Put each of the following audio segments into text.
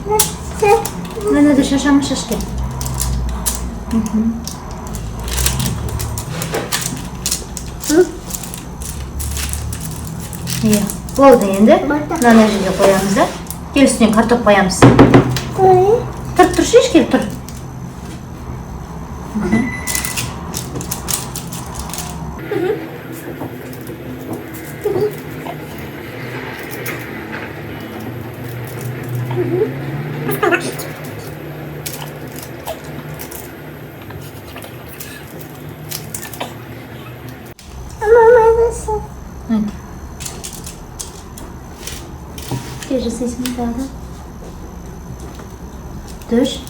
Мені де шашамы шашкен. Болды енді. Мына жерге қоямыз да. Кел үстіне картоп қоямыз. Тұр, шеш кел, тұр. Где же с этим надо? Душ?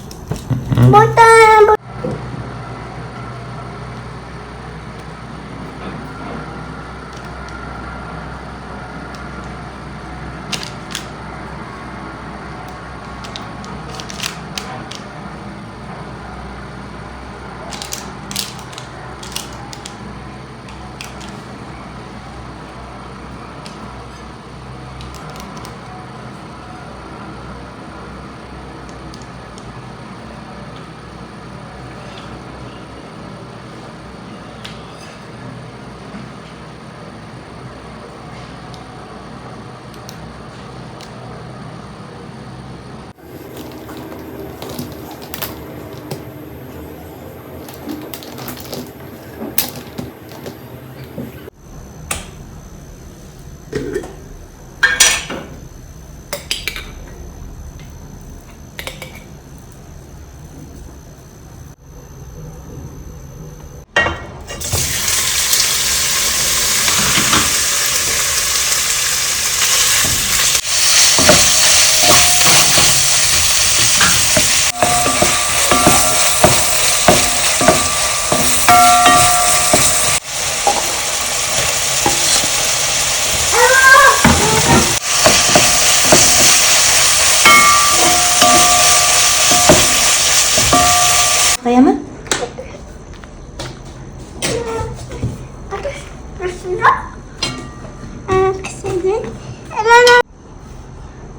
Қоямын?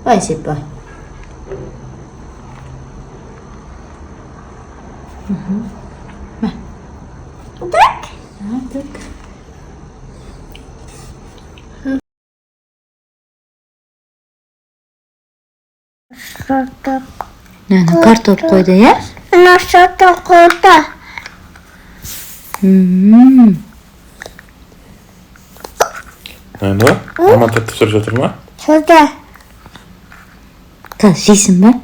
Бай сепа. Так. Картоп қойды, я? Ұнаса қойды. Енді, мама тәтті түсіріп жатыр ма? Шода. Қазір жейсің ба?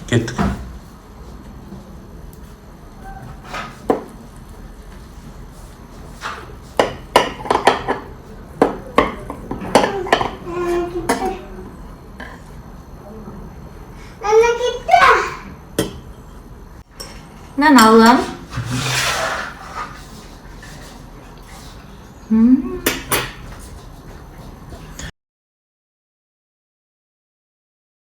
Кеттік. Нан алам.